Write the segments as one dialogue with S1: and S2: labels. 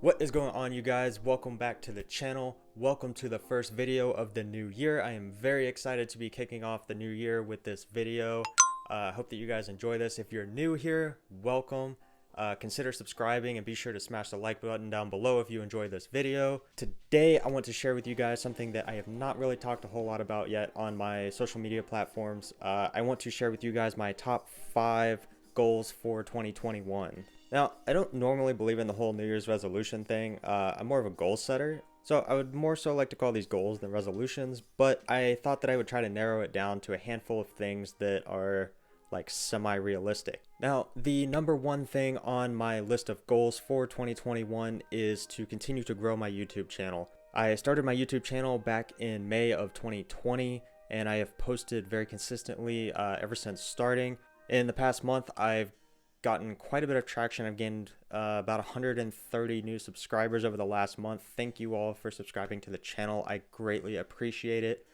S1: What is going on, you guys? Welcome back to the channel. Welcome to the first video of the new year. I am very excited to be kicking off the new year with this video. I hope that you guys enjoy this. If you're new here, welcome. Consider subscribing and be sure to smash the like button down below if you enjoy this video. Today, I want to share with you guys something that I have not really talked a whole lot about yet on my social media platforms. I want to share with you guys my top 5 goals for 2021. Now, I don't normally believe in the whole New Year's resolution thing. I'm more of a goal setter, so I would more so like to call these goals than resolutions, but I thought that I would try to narrow it down to a handful of things that are like semi-realistic. Now, the number one thing on my list of goals for 2021 is to continue to grow my YouTube channel. I started my YouTube channel back in May of 2020, and I have posted very consistently ever since starting. In the past month, I've gotten quite a bit of traction. I've gained about 130 new subscribers over the last month. Thank you all for subscribing to the channel. I greatly appreciate it.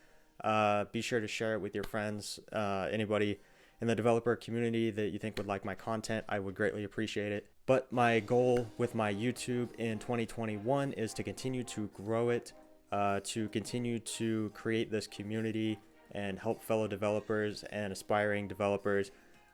S1: Be sure to share it with your friends, anybody in the developer community that you think would like my content. I would greatly appreciate it. But my goal with my YouTube in 2021 is to continue to grow it, to continue to create this community and help fellow developers and aspiring developers.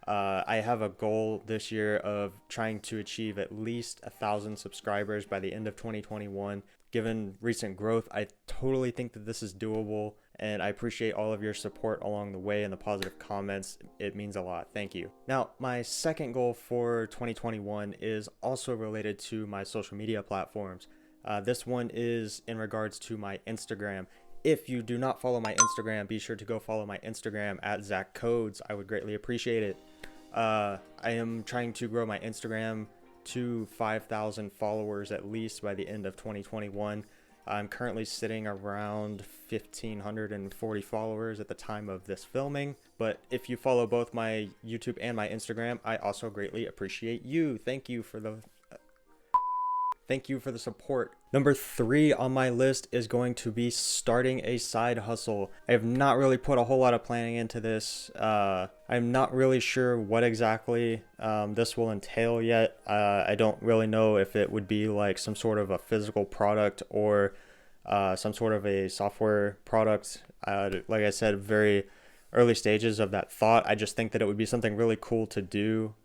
S1: I have a goal this year of trying to achieve at least 1,000 subscribers by the end of 2021. Given recent growth, I totally think that this is doable, and I appreciate all of your support along the way and the positive comments. It means a lot. Thank you. Now, my second goal for 2021 is also related to my social media platforms. This one is in regards to my Instagram. If you do not follow my Instagram, be sure to go follow my Instagram at ZachCodes. I would greatly appreciate it. I am trying to grow my Instagram to 5,000 followers at least by the end of 2021. I'm currently sitting around 1,540 followers at the time of this filming. But if you follow both my YouTube and my Instagram, I also greatly appreciate you. Thank you for the support. Number 3 on my list is going to be starting a side hustle. I have not really put a whole lot of planning into this. I'm not really sure what exactly this will entail yet. I don't really know if it would be like some sort of a physical product or some sort of a software product. Like I said, very early stages of that thought. I just think that it would be something really cool to do.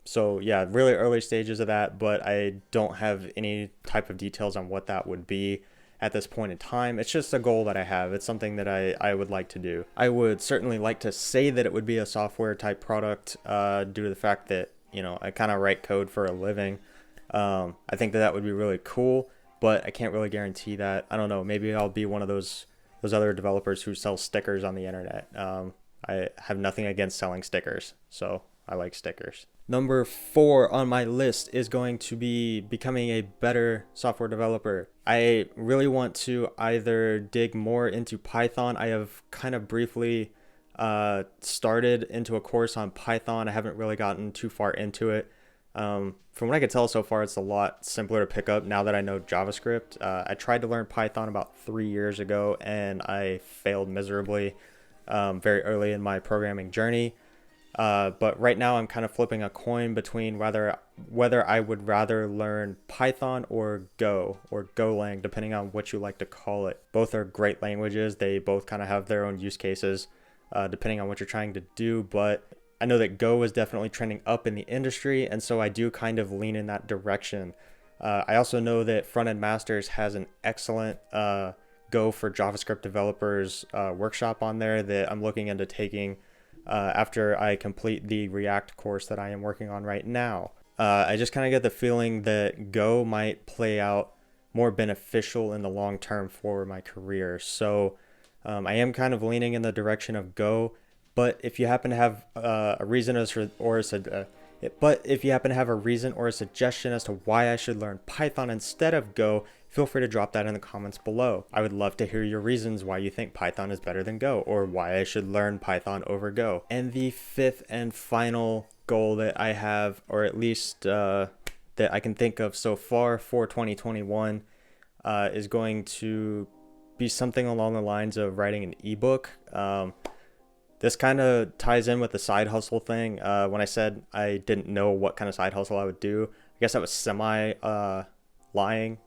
S1: So yeah, really early stages of that, but I don't have any type of details on what that would be at this point in time. It's just a goal that I have. It's something that I would like to do. I would certainly like to say that it would be a software type product due to the fact that, you know, I kind of write code for a living. I think that would be really cool, but I can't really guarantee that. I don't know. Maybe I'll be one of those other developers who sell stickers on the internet. I have nothing against selling stickers, so I like stickers. Number 4 on my list is going to be becoming a better software developer. I really want to either dig more into Python. I have kind of briefly started into a course on Python. I haven't really gotten too far into it. From what I can tell so far, it's a lot simpler to pick up now that I know JavaScript. I tried to learn Python about 3 years ago, and I failed miserably very early in my programming journey. But right now I'm kind of flipping a coin between whether I would rather learn Python or Go or Golang, depending on what you like to call it. Both are great languages. They both kind of have their own use cases, depending on what you're trying to do. But I know that Go is definitely trending up in the industry, and so I do kind of lean in that direction. I also know that Front End Masters has an excellent Go for JavaScript developers workshop on there that I'm looking into taking after I complete the React course that I am working on right now. I just kind of get the feeling that Go might play out more beneficial in the long term for my career. So I am kind of leaning in the direction of Go, but if you happen to have a reason or a suggestion as to why I should learn Python instead of Go, feel free to drop that in the comments below. I would love to hear your reasons why you think Python is better than Go, or why I should learn Python over Go. And the 5th and final goal that I have, or at least that I can think of so far for 2021, is going to be something along the lines of writing an ebook. This kind of ties in with the side hustle thing. When I said I didn't know what kind of side hustle I would do, I guess I was semi lying.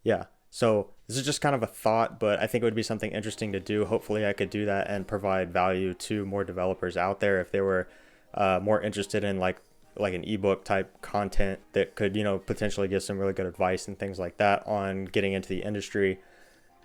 S1: Yeah. So this is just kind of a thought, but I think it would be something interesting to do. Hopefully I could do that and provide value to more developers out there if they were more interested in like an ebook type content that could, potentially give some really good advice and things like that on getting into the industry.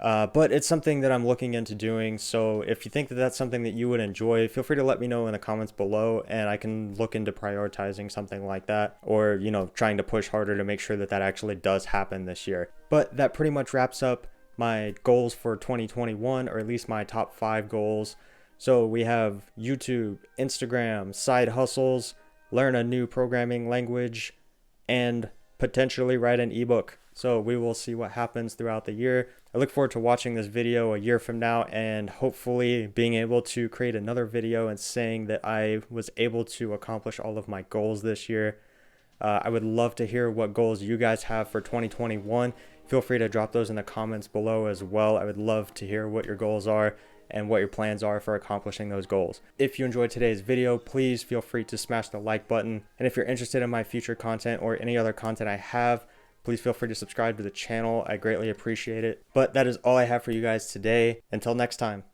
S1: But it's something that I'm looking into doing. So if you think that that's something that you would enjoy, feel free to let me know in the comments below, and I can look into prioritizing something like that, or, trying to push harder to make sure that that actually does happen this year. But that pretty much wraps up my goals for 2021, or at least my top 5 goals. So we have YouTube, Instagram, side hustles, learn a new programming language, and potentially write an ebook. So we will see what happens throughout the year. I look forward to watching this video a year from now and hopefully being able to create another video and saying that I was able to accomplish all of my goals this year. I would love to hear what goals you guys have for 2021. Feel free to drop those in the comments below as well. I would love to hear what your goals are and what your plans are for accomplishing those goals. If you enjoyed today's video, please feel free to smash the like button. And if you're interested in my future content or any other content I have, please feel free to subscribe to the channel. I greatly appreciate it. But that is all I have for you guys today. Until next time.